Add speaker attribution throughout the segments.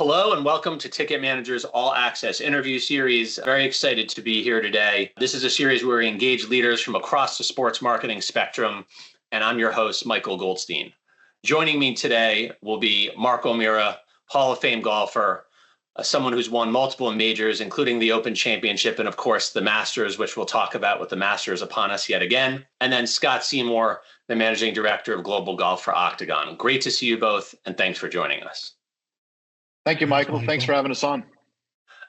Speaker 1: Hello and welcome to Ticket Manager's All Access interview series. Very excited to be here today. This is a series where we engage leaders from across the sports marketing spectrum, and I'm your host, Michael Goldstein. Joining me today will be Mark O'Meara, Hall of Fame golfer, someone who's won multiple majors, including the Open Championship and, of course, the Masters, which we'll talk about with the Masters upon us yet again. And then Scott Seymour, the Managing Director of Global Golf for Octagon. Great to see you both, and thanks for joining us.
Speaker 2: Thank you, Michael. Thanks for having us on.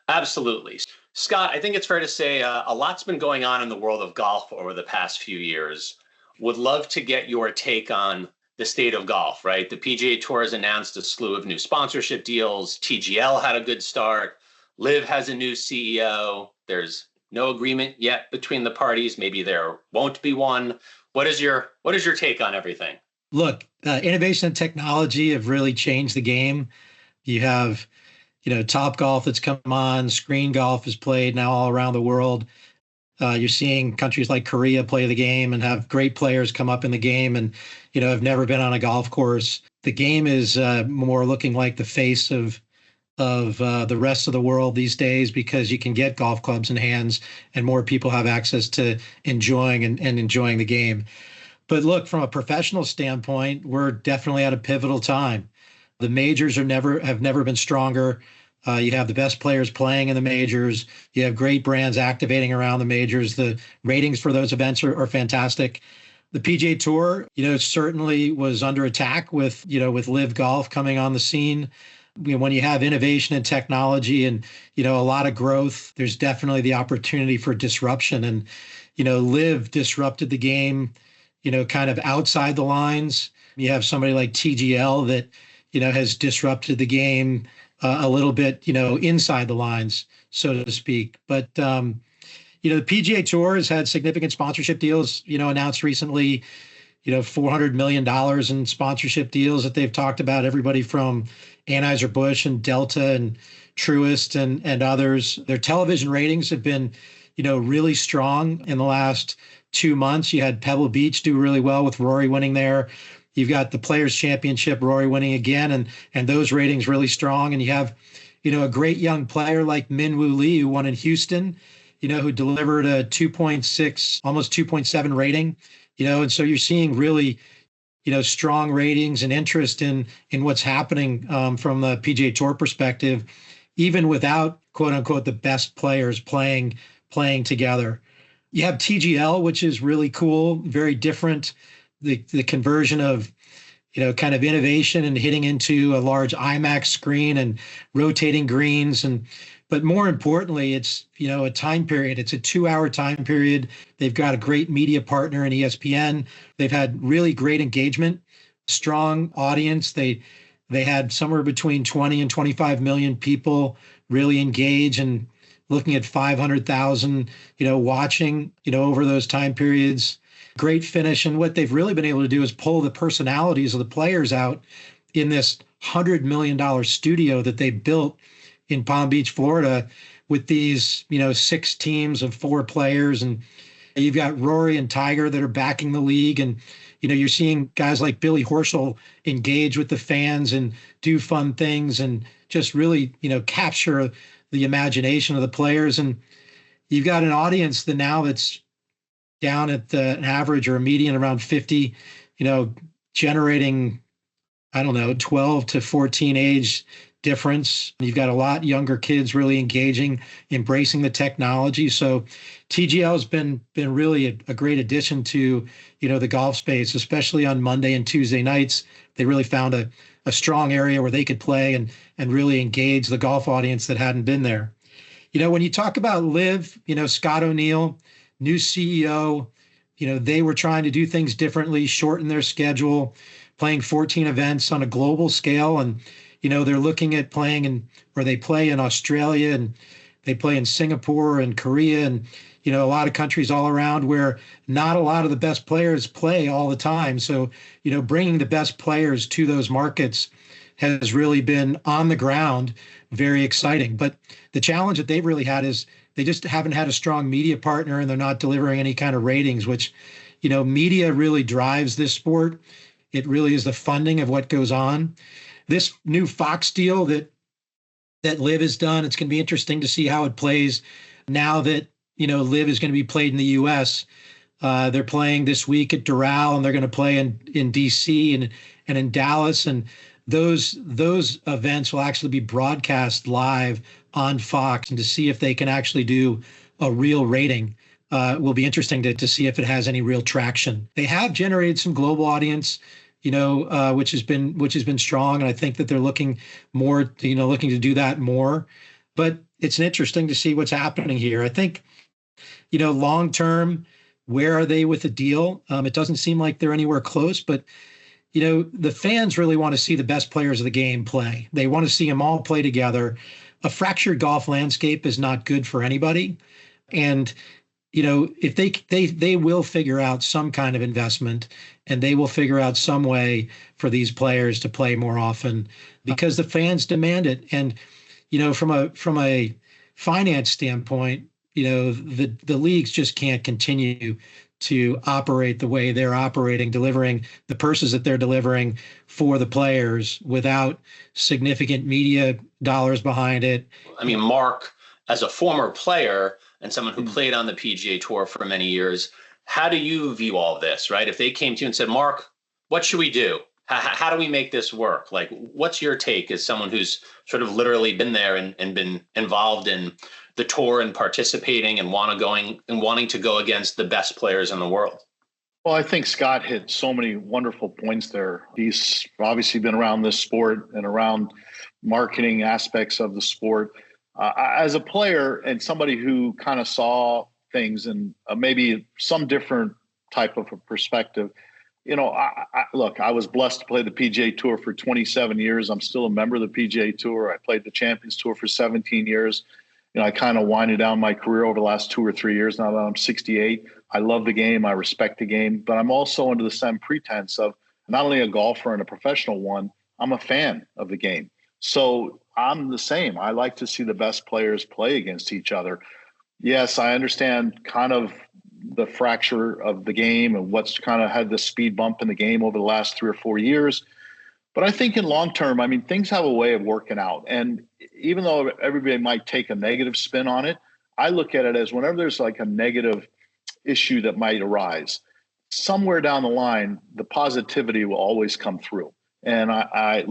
Speaker 1: Absolutely. Scott, I think it's fair to say a lot's been going on in the world of golf over the past few years. Would love to get your take on the state of golf, right? The PGA Tour has announced a slew of new sponsorship deals. TGL had a good start. LIV has a new CEO. There's no agreement yet between the parties. Maybe there won't be one. What is your take on everything?
Speaker 3: Look, innovation and technology have really changed the game. You have, Top Golf that's come on, screen golf is played now all around the world. You're seeing countries like Korea play the game and have great players come up in the game and, have never been on a golf course. The game is more looking like the face of the rest of the world these days because you can get golf clubs in hands and more people have access to enjoying and enjoying the game. But look, from a professional standpoint, we're definitely at a pivotal time. The majors have never been stronger. You have the best players playing in the majors. You have great brands activating around the majors. The ratings for those events are fantastic. The PGA Tour, certainly was under attack with LIV Golf coming on the scene. When you have innovation and technology and, a lot of growth, there's definitely the opportunity for disruption. And, LIV disrupted the game, kind of outside the lines. You have somebody like TGL that, has disrupted the game a little bit, inside the lines, so to speak. But, the PGA Tour has had significant sponsorship deals, announced recently, $400 million in sponsorship deals that they've talked about, everybody from Anheuser-Busch and Delta and Truist and others. Their television ratings have been, really strong in the last 2 months. You had Pebble Beach do really well with Rory winning there. You've got the Players Championship, Rory winning again, and those ratings really strong. And you have, a great young player like Min Woo Lee who won in Houston, who delivered a 2.6, almost 2.7 rating, and so you're seeing really, strong ratings and interest in what's happening from the PGA Tour perspective, even without quote unquote the best players playing together. You have TGL, which is really cool, very different. The conversion of, kind of innovation and hitting into a large IMAX screen and rotating greens. But more importantly, it's, a time period. It's a 2-hour time period. They've got a great media partner in ESPN. They've had really great engagement, strong audience. They had somewhere between 20 and 25 million people really engage and looking at 500,000, watching, over those time periods. Great finish. And what they've really been able to do is pull the personalities of the players out in this $100 million studio that they built in Palm Beach, Florida, with these, 6 teams of 4 players. And you've got Rory and Tiger that are backing the league. And, you're seeing guys like Billy Horschel engage with the fans and do fun things and just really, capture the imagination of the players. And you've got an audience that now that's down at an average or a median around 50, generating, 12 to 14 age difference. You've got a lot younger kids really engaging, embracing the technology. So TGL has been really a great addition to, the golf space, especially on Monday and Tuesday nights. They really found a strong area where they could play and really engage the golf audience that hadn't been there. When you talk about LIV, Scott O'Neill, new CEO, they were trying to do things differently, shorten their schedule, playing 14 events on a global scale. And, they're looking at they play in Australia and they play in Singapore and Korea and, a lot of countries all around where not a lot of the best players play all the time. So, bringing the best players to those markets has really been on the ground, very exciting. But the challenge that they've really had is they just haven't had a strong media partner and they're not delivering any kind of ratings, which, media really drives this sport. It really is the funding of what goes on. This new Fox deal that that Live has done. It's going to be interesting to see how it plays now that, Live is going to be played in the U.S. They're playing this week at Doral, and they're going to play in D.C. and in Dallas. And those events will actually be broadcast live on Fox, and to see if they can actually do a real rating will be interesting to see if it has any real traction. They have generated some global audience, which has been strong, and I think that they're looking to do that more. But it's interesting to see what's happening here. I think, long term, where are they with the deal? It doesn't seem like they're anywhere close, but the fans really want to see the best players of the game play. They want to see them all play together. A fractured golf landscape is not good for anybody, and if they will figure out some kind of investment, and they will figure out some way for these players to play more often because the fans demand it. And from a finance standpoint, the leagues just can't continue to operate the way they're operating, delivering the purses that they're delivering for the players without significant media dollars behind it.
Speaker 1: I mean, Mark, as a former player and someone who played on the PGA Tour for many years, how do you view all of this, right? If they came to you and said, Mark, what should we do? How do we make this work? Like, what's your take as someone who's sort of literally been there and been involved in the tour and participating and wanting to go against the best players in the world?
Speaker 2: Well, I think Scott hit so many wonderful points there. He's obviously been around this sport and around marketing aspects of the sport. As a player and somebody who kind of saw things and maybe some different type of a perspective, I was blessed to play the PGA Tour for 27 years. I'm still a member of the PGA Tour. I played the Champions Tour for 17 years. I kind of winded down my career over the last 2 or 3 years now that I'm 68. I love the game. I respect the game. But I'm also under the same pretense of not only a golfer and a professional one, I'm a fan of the game. So I'm the same. I like to see the best players play against each other. Yes, I understand kind of the fracture of the game and what's kind of had the speed bump in the game over the last 3 or 4 years. But I think in long term, things have a way of working out. And even though everybody might take a negative spin on it, I look at it as whenever there's like a negative issue that might arise, somewhere down the line, the positivity will always come through. And I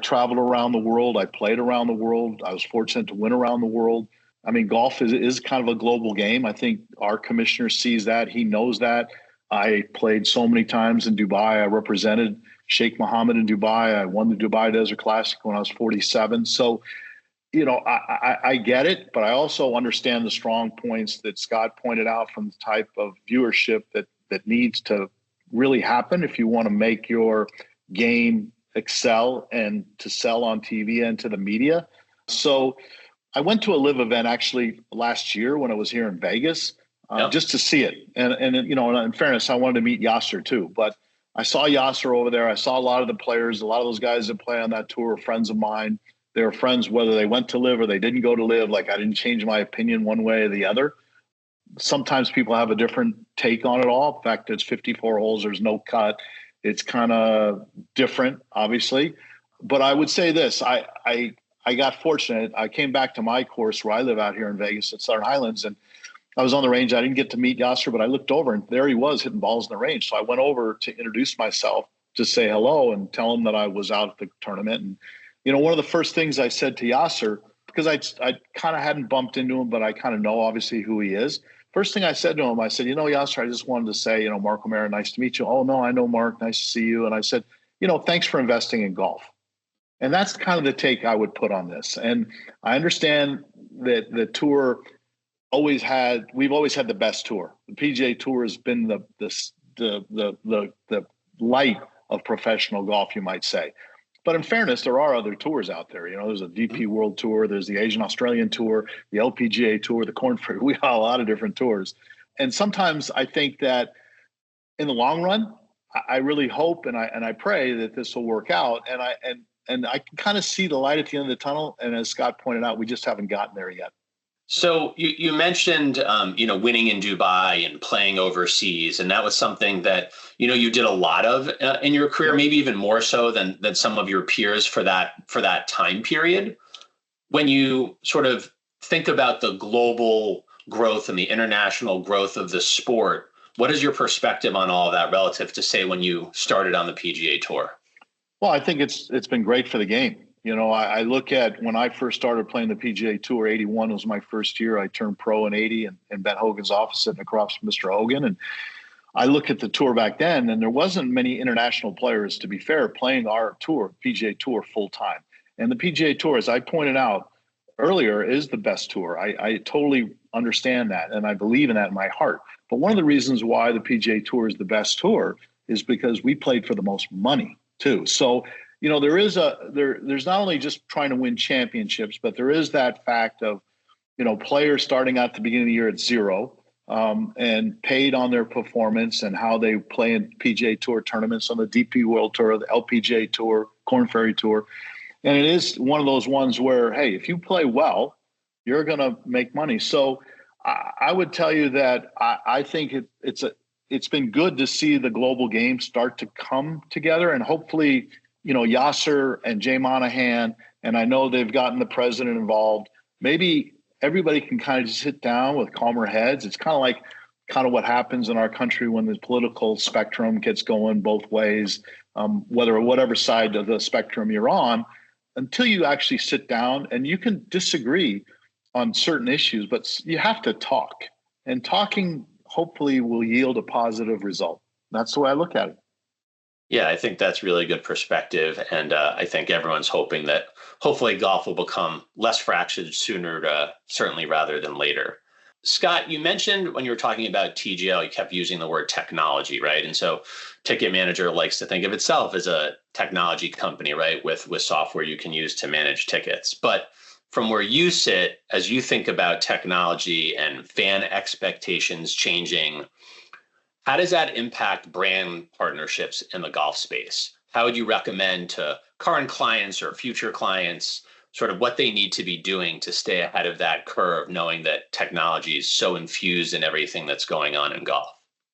Speaker 2: traveled around the world. I played around the world. I was fortunate to win around the world. Golf is kind of a global game. I think our commissioner sees that. He knows that. I played so many times in Dubai. I represented Sheikh Mohammed in Dubai. I won the Dubai Desert Classic when I was 47. So, I get it, but I also understand the strong points that Scott pointed out from the type of viewership that needs to really happen if you want to make your game excel and to sell on TV and to the media. So I went to a live event actually last year when I was here in Vegas, just to see it. And in fairness, I wanted to meet Yasser too, but I saw Yasser over there. I saw a lot of the players, a lot of those guys that play on that tour are friends of mine. They were friends whether they went to live or they didn't go to live. Like, I didn't change my opinion one way or the other. Sometimes people have a different take on it all. In fact, it's 54 holes. There's no cut. It's kind of different, obviously. But I would say this. I got fortunate. I came back to my course where I live out here in Vegas at Southern Highlands, and I was on the range. I didn't get to meet Yasser, but I looked over, and there he was hitting balls in the range. So I went over to introduce myself, to say hello and tell him that I was out at the tournament. And, one of the first things I said to Yasser, because I kind of hadn't bumped into him, but I kind of know obviously who he is. First thing I said to him, I said, Yasser, I just wanted to say, Mark O'Mara, nice to meet you. Oh, no, I know Mark. Nice to see you. And I said, thanks for investing in golf. And that's kind of the take I would put on this. And I understand that the tour we've always had the best tour. The PGA Tour has been the light of professional golf, you might say. But in fairness, there are other tours out there. There's a DP World Tour, there's the Asian Australian Tour, the LPGA Tour, the Corn Ferry. We have a lot of different tours. And sometimes I think that in the long run, I really hope and I pray that this will work out. And I can kind of see the light at the end of the tunnel. And as Scott pointed out, we just haven't gotten there yet.
Speaker 1: So you mentioned, winning in Dubai and playing overseas, and that was something that, you did a lot of in your career, maybe even more so than some of your peers for that time period. When you sort of think about the global growth and the international growth of the sport, what is your perspective on all of that relative to, say, when you started on the PGA Tour?
Speaker 2: Well, I think it's been great for the game. I look at when I first started playing the PGA Tour, 81 was my first year. I turned pro in 80 in Ben Hogan's office sitting across from Mr. Hogan. And I look at the tour back then, and there wasn't many international players, to be fair, playing our tour, PGA Tour, full time. And the PGA Tour, as I pointed out earlier, is the best tour. I totally understand that, and I believe in that in my heart. But one of the reasons why the PGA Tour is the best tour is because we played for the most money too. So, there's not only just trying to win championships, but there is that fact of, players starting out at the beginning of the year at zero, and paid on their performance and how they play in PGA Tour tournaments on the DP World Tour, the LPGA Tour, Korn Ferry Tour. And it is one of those ones where, hey, if you play well, you're going to make money. So I would tell you that I think it's been good to see the global game start to come together, and hopefully, Yasser and Jay Monahan, and I know they've gotten the president involved. Maybe everybody can kind of just sit down with calmer heads. It's kind of what happens in our country when the political spectrum gets going both ways, whatever side of the spectrum you're on, until you actually sit down and you can disagree on certain issues, but you have to talk, and talking hopefully will yield a positive result. That's the way I look at it.
Speaker 1: Yeah, I think that's really good perspective. And I think everyone's hoping that hopefully golf will become less fractured sooner, certainly rather than later. Scott, you mentioned when you were talking about TGL, you kept using the word technology, right? And so Ticket Manager likes to think of itself as a technology company, right? With software you can use to manage tickets. But from where you sit, as you think about technology and fan expectations changing, how does that impact brand partnerships in the golf space? How would you recommend to current clients or future clients sort of what they need to be doing to stay ahead of that curve, knowing that technology is so infused in everything that's going on in golf?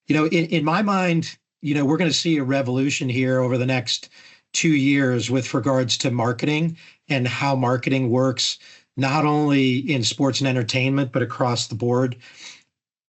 Speaker 3: In my mind, we're going to see a revolution here over the next 2 years with regards to marketing and how marketing works, not only in sports and entertainment, but across the board.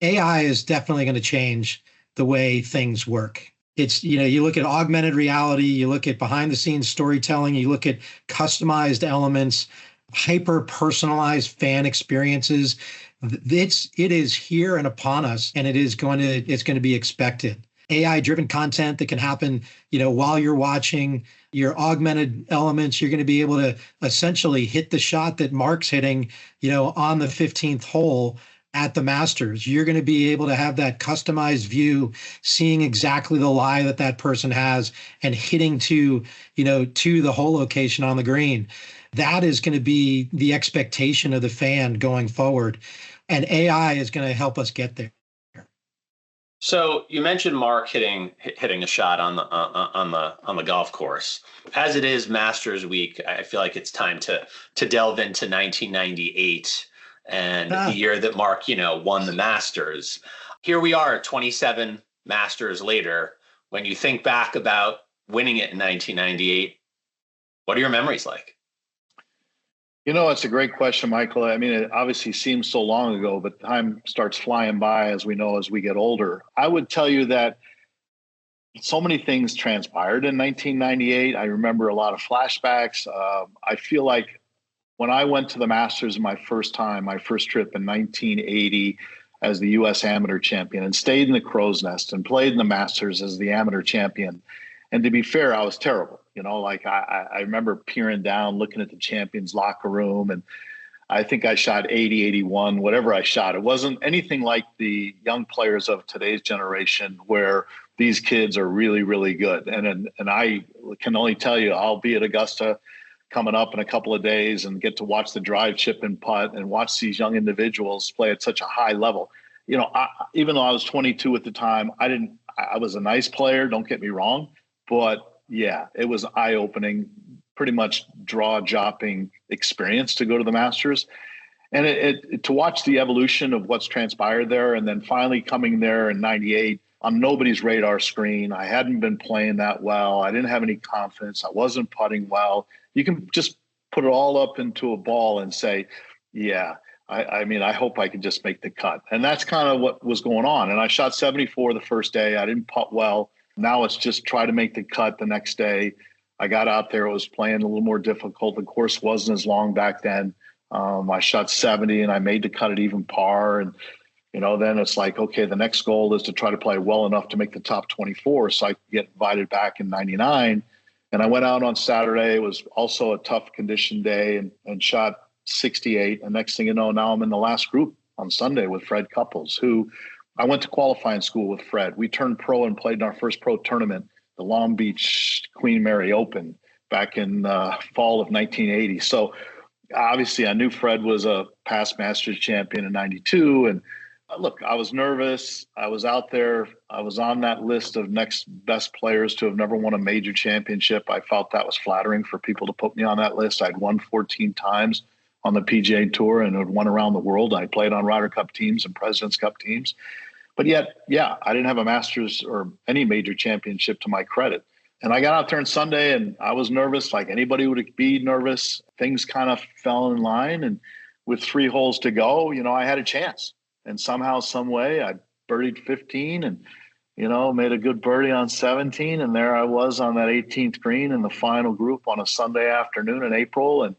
Speaker 3: AI is definitely going to change the way things work. It's, you look at augmented reality, you look at behind the scenes storytelling, you look at customized elements, hyper personalized fan experiences. It is here and upon us, and it's going to be expected. AI driven content that can happen, while you're watching your augmented elements. You're going to be able to essentially hit the shot that Mark's hitting, on the 15th hole at the Masters. You're going to be able to have that customized view, seeing exactly the lie that person has and hitting to the hole location on the green. That is going to be the expectation of the fan going forward. And AI is going to help us get there.
Speaker 1: So you mentioned Mark hitting a shot on the golf course. As it is Masters Week, I feel like it's time to delve into 1998 and the year that Mark, won the Masters. Here we are, 27 Masters later. When you think back about winning it in 1998, what are your memories like?
Speaker 2: It's a great question, Michael. I mean, it obviously seems so long ago, but time starts flying by, as we know, as we get older. I would tell you that so many things transpired in 1998. I remember a lot of flashbacks. I feel like when I went to the Masters my first trip in 1980 as the U.S. amateur champion, and stayed in the Crow's Nest and played in the Masters as the amateur champion. And to be fair, I was terrible. I remember peering down, looking at the champions locker room, and I think I shot 80, 81, whatever I shot. It wasn't anything like the young players of today's generation where these kids are really, really good. And I can only tell you, I'll be at Augusta coming up in a couple of days and get to watch the drive, chip, and putt and watch these young individuals play at such a high level. Even though I was 22 at the time, I was a nice player, don't get me wrong, but yeah, it was eye-opening, pretty much jaw-dropping experience to go to the Masters. And it to watch the evolution of what's transpired there, and then finally coming there in 98 on nobody's radar screen. I hadn't been playing that well. I didn't have any confidence. I wasn't putting well. You can just put it all up into a ball and say, yeah, I mean, I hope I can just make the cut. And that's kind of what was going on. And I shot 74 the first day. I didn't putt well. Now it's just try to make the cut the next day. I got out there. It was playing a little more difficult. The course wasn't as long back then. I shot 70 and I made the cut at even par. And, then it's like, okay, the next goal is to try to play well enough to make the top 24 so I could get invited back in 99. And I went out on Saturday. It was also a tough condition day and shot 68. And next thing you know, now I'm in the last group on Sunday with Fred Couples, who I went to qualifying school with Fred. We turned pro and played in our first pro tournament, the Long Beach Queen Mary Open back in fall of 1980. So obviously I knew Fred was a past Masters champion in 92. And look, I was nervous. I was out there. I was on that list of next best players to have never won a major championship. I felt that was flattering for people to put me on that list. I'd won 14 times on the PGA Tour and had won around the world. I played on Ryder Cup teams and President's Cup teams. But yet, yeah, I didn't have a Masters or any major championship to my credit. And I got out there on Sunday and I was nervous, like anybody would be nervous. Things kind of fell in line. And with 3 holes to go, I had a chance. And somehow, some way, I birdied 15 and, made a good birdie on 17. And there I was on that 18th green in the final group on a Sunday afternoon in April. And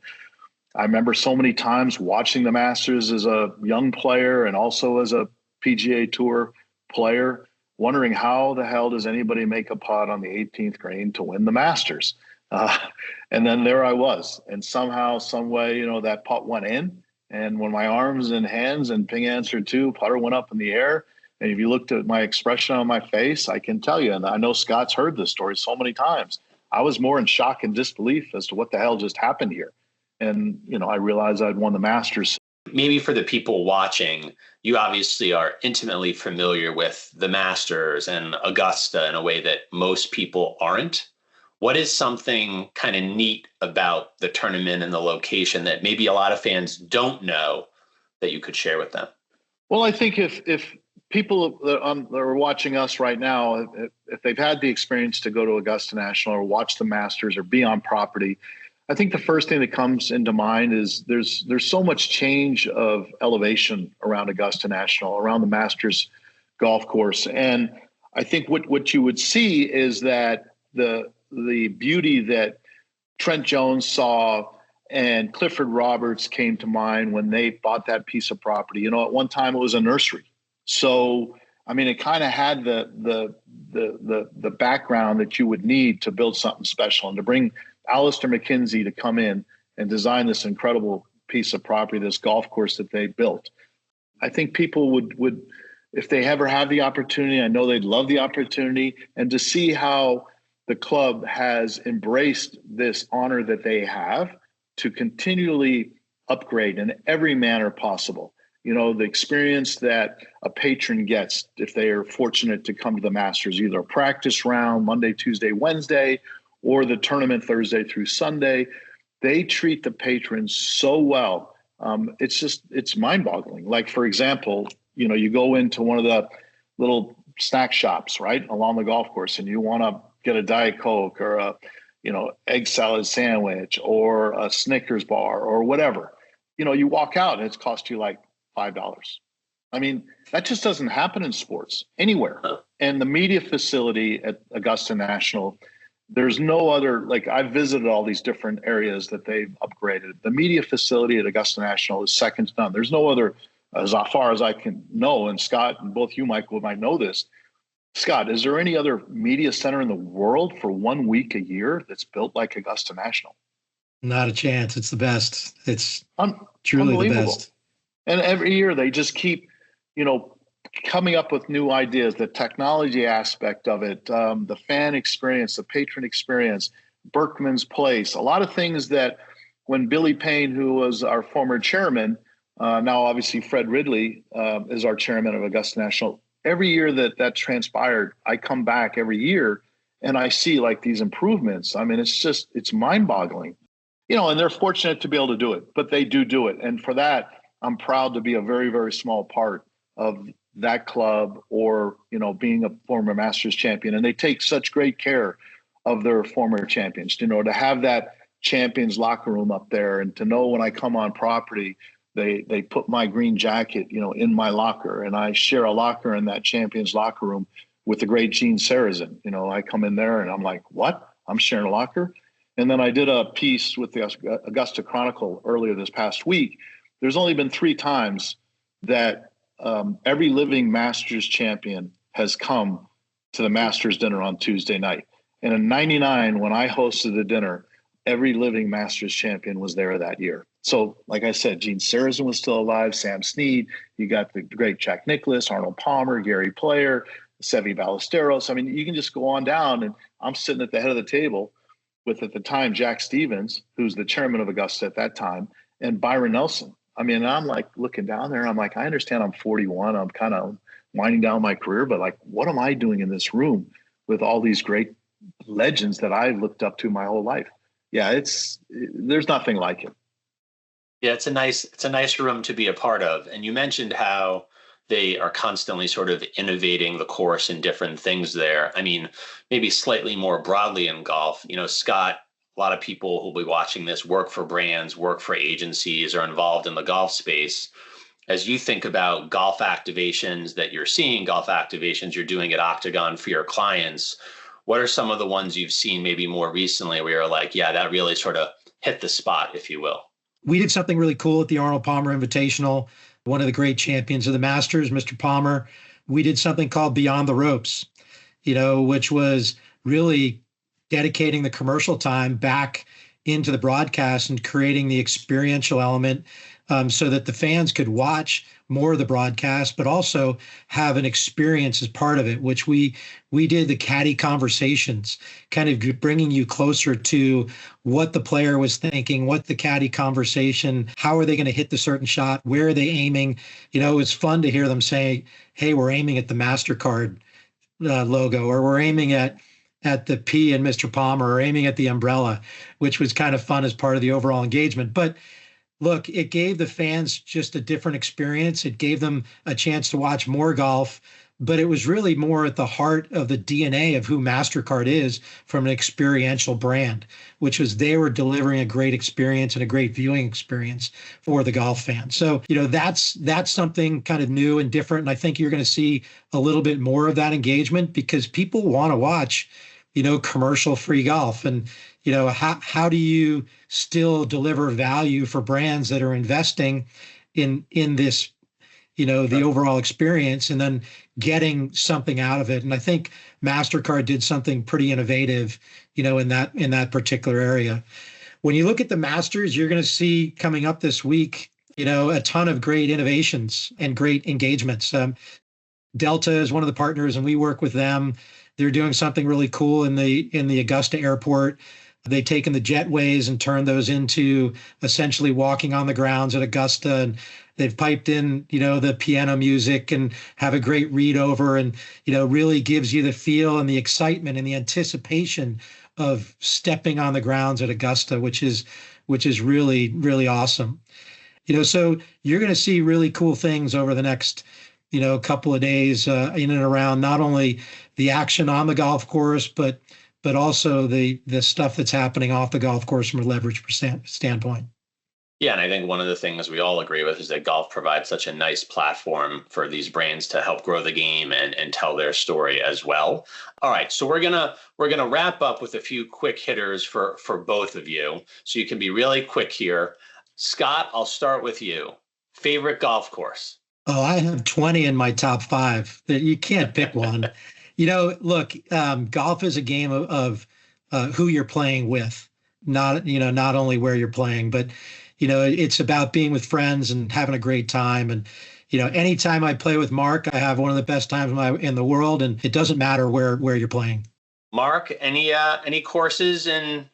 Speaker 2: I remember so many times watching the Masters as a young player and also as a PGA Tour player, wondering how the hell does anybody make a putt on the 18th green to win the Masters? And then there I was. And somehow, some way, that putt went in. And when my arms and hands and ping answered 2, putter went up in the air. And if you looked at my expression on my face, I can tell you, and I know Scott's heard this story so many times, I was more in shock and disbelief as to what the hell just happened here. And, I realized I'd won the Masters.
Speaker 1: Maybe for the people watching, you obviously are intimately familiar with the Masters and Augusta in a way that most people aren't. What is something kind of neat about the tournament and the location that maybe a lot of fans don't know that you could share with them?
Speaker 2: Well, I think if people that are watching us right now, if they've had the experience to go to Augusta National or watch the Masters or be on property, I think the first thing that comes into mind is there's so much change of elevation around Augusta National, around the Masters golf course. And I think what you would see is that the beauty that Trent Jones saw and Clifford Roberts came to mind when they bought that piece of property. At one time it was a nursery. So, I mean, it kind of had the background that you would need to build something special and to bring Alistair McKenzie to come in and design this incredible piece of property, this golf course that they built. I think people would, if they ever have the opportunity, I know they'd love the opportunity, and to see how the club has embraced this honor that they have to continually upgrade in every manner possible. The experience that a patron gets if they are fortunate to come to the Masters, either a practice round, Monday, Tuesday, Wednesday, or the tournament Thursday through Sunday, they treat the patrons so well. It's mind-boggling. Like, for example, you go into one of the little snack shops, right, along the golf course, and you want to get a Diet Coke or a, egg salad sandwich or a Snickers bar or whatever. You walk out and it's cost you like $5. I mean, that just doesn't happen in sports anywhere. And the media facility at Augusta National, there's no other, like, I've visited all these different areas that they've upgraded. The media facility at Augusta National is second to none. There's no other, as far as I can know, and Scott and both you, Michael, might know this. Scott, is there any other media center in the world for 1 week a year that's built like Augusta National?
Speaker 3: Not a chance. It's the best. It's truly the best.
Speaker 2: And every year they just keep, coming up with new ideas, the technology aspect of it, the fan experience, the patron experience, Berkman's Place, a lot of things that when Billy Payne, who was our former chairman, now obviously Fred Ridley is our chairman of Augusta National, every year that transpired, I come back every year and I see like these improvements. I mean, it's mind-boggling, and they're fortunate to be able to do it, but they do it. And for that, I'm proud to be a very, very small part of that club or, being a former Masters champion. And they take such great care of their former champions, to have that Champions locker room up there, and to know when I come on property, they put my green jacket, in my locker, and I share a locker in that Champions locker room with the great Gene Sarazen. I come in there and I'm like, what? I'm sharing a locker? And then I did a piece with the Augusta Chronicle earlier this past week. There's only been 3 times that every living Masters champion has come to the Masters dinner on Tuesday night. And in '99, when I hosted the dinner, every living Masters champion was there that year. So, like I said, Gene Sarazen was still alive, Sam Snead, you got the great Jack Nicklaus, Arnold Palmer, Gary Player, Seve Ballesteros. I mean, you can just go on down, and I'm sitting at the head of the table with, at the time, Jack Stevens, who's the chairman of Augusta at that time, and Byron Nelson. I mean, I'm like looking down there, and I'm like, I understand I'm 41. I'm kind of winding down my career, but like, what am I doing in this room with all these great legends that I've looked up to my whole life? Yeah, there's nothing like it.
Speaker 1: Yeah, it's a nice room to be a part of. And you mentioned how they are constantly sort of innovating the course and different things there. I mean, maybe slightly more broadly in golf, Scott, a lot of people who'll be watching this work for brands, work for agencies, are involved in the golf space. As you think about golf activations that you're seeing, golf activations you're doing at Octagon for your clients, what are some of the ones you've seen maybe more recently where you're like, yeah, that really sort of hit the spot, if you will?
Speaker 3: We did something really cool at the Arnold Palmer Invitational. One of the great champions of the Masters, Mr. Palmer, we did something called Beyond the Ropes, which was really dedicating the commercial time back into the broadcast and creating the experiential element so that the fans could watch more of the broadcast, but also have an experience as part of it, which we did the caddy conversations, kind of bringing you closer to what the player was thinking, what the caddy conversation, how are they going to hit the certain shot, where are they aiming? It was fun to hear them say, hey, we're aiming at the MasterCard logo, or we're aiming at the P in Mr. Palmer, or aiming at the umbrella, which was kind of fun as part of the overall engagement. But look, it gave the fans just a different experience. It gave them a chance to watch more golf, but it was really more at the heart of the DNA of who MasterCard is from an experiential brand, which was they were delivering a great experience and a great viewing experience for the golf fan. So, that's something kind of new and different. And I think you're going to see a little bit more of that engagement because people want to watch, commercial-free golf. And, how do you still deliver value for brands that are investing in this, the overall experience and then getting something out of it? And I think MasterCard did something pretty innovative, in that particular area. When you look at the Masters, you're going to see coming up this week, a ton of great innovations and great engagements. Delta is one of the partners, and we work with them. They're doing something really cool in the Augusta airport. They've taken the jetways and turned those into essentially walking on the grounds at Augusta. And they've piped in, the piano music and have a great read over and, really gives you the feel and the excitement and the anticipation of stepping on the grounds at Augusta, which is really, really awesome. So you're going to see really cool things over the next, couple of days in and around not only the action on the golf course, but also the stuff that's happening off the golf course from a leverage standpoint.
Speaker 1: Yeah, and I think one of the things we all agree with is that golf provides such a nice platform for these brands to help grow the game and tell their story as well. All right, so we're gonna wrap up with a few quick hitters for both of you, so you can be really quick here. Scott, I'll start with you. Favorite golf course?
Speaker 3: Oh, I have 20 in my top 5. You can't pick one. Look, golf is a game of who you're playing with, not only where you're playing, but, it's about being with friends and having a great time. And, anytime I play with Mark, I have one of the best times in the world, and it doesn't matter where you're playing.
Speaker 1: Mark, any courses and,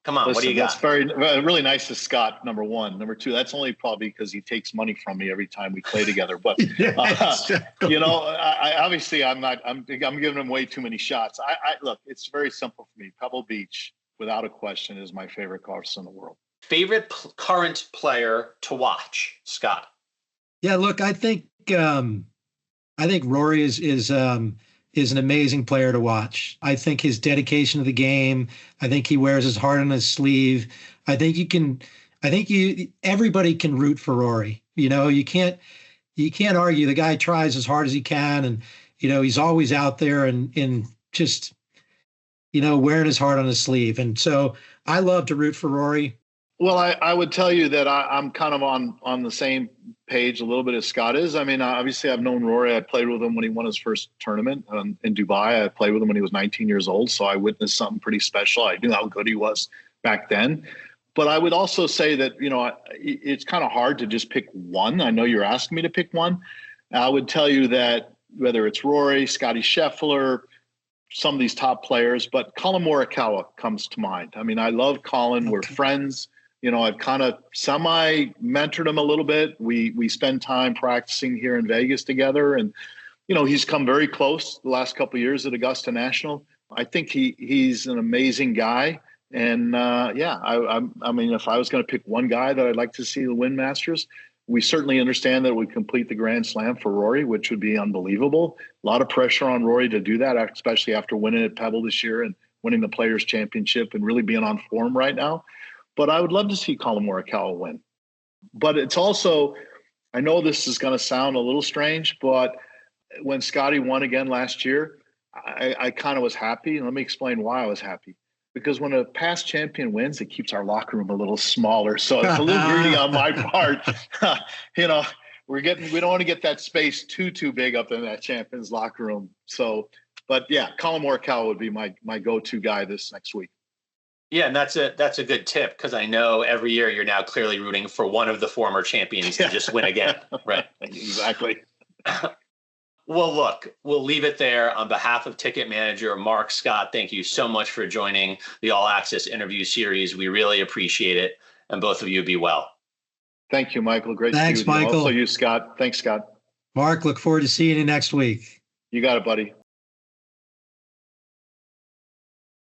Speaker 1: come on, what do you got?
Speaker 2: That's really nice of Scott, number one. Number two, that's only probably because he takes money from me every time we play together. But, I obviously I'm giving him way too many shots. Look, it's very simple for me. Pebble Beach, without a question, is my favorite course in the world.
Speaker 1: Favorite current player to watch, Scott?
Speaker 3: Yeah, look, I think Rory is is an amazing player to watch. I think his dedication to the game, I think he wears his heart on his sleeve. Everybody can root for Rory. You can't argue. The guy tries as hard as he can, and he's always out there and just wearing his heart on his sleeve. And so I love to root for Rory.
Speaker 2: Well, I would tell you that I'm kind of on the same page a little bit as Scott is. I mean, obviously, I've known Rory. I played with him when he won his first tournament in Dubai. I played with him when he was 19 years old, so I witnessed something pretty special. I knew how good he was back then. But I would also say that, it's kind of hard to just pick one. I know you're asking me to pick one. I would tell you that whether it's Rory, Scottie Scheffler, some of these top players, but Colin Morikawa comes to mind. I mean, I love Colin. Okay. We're friends. I've kind of semi-mentored him a little bit. We spend time practicing here in Vegas together. And, he's come very close the last couple of years at Augusta National. I think he's an amazing guy. And, I mean, if I was going to pick one guy that I'd like to see win Masters, we certainly understand that it would complete the Grand Slam for Rory, which would be unbelievable. A lot of pressure on Rory to do that, especially after winning at Pebble this year and winning the Players' Championship and really being on form right now. But I would love to see Colin Morikawa win. But it's also, I know this is going to sound a little strange, but when Scotty won again last year, I kind of was happy. And let me explain why I was happy. Because when a past champion wins, it keeps our locker room a little smaller. So it's a little greedy on my part. We don't want to get that space too big up in that champion's locker room. So, but yeah, Colin Morikawa would be my go-to guy this next week.
Speaker 1: Yeah, and that's a good tip, because I know every year you're now clearly rooting for one of the former champions to just win again. Right.
Speaker 2: Exactly.
Speaker 1: Well, look, we'll leave it there. On behalf of Ticket Manager Mark Scott, thank you so much for joining the All Access interview series. We really appreciate it. And both of you be well.
Speaker 2: Thank you, Michael. Great
Speaker 3: Thanks,
Speaker 2: to see you.
Speaker 3: Michael.
Speaker 2: Also you, Scott. Thanks, Scott.
Speaker 3: Mark, look forward to seeing you next week.
Speaker 2: You got it, buddy.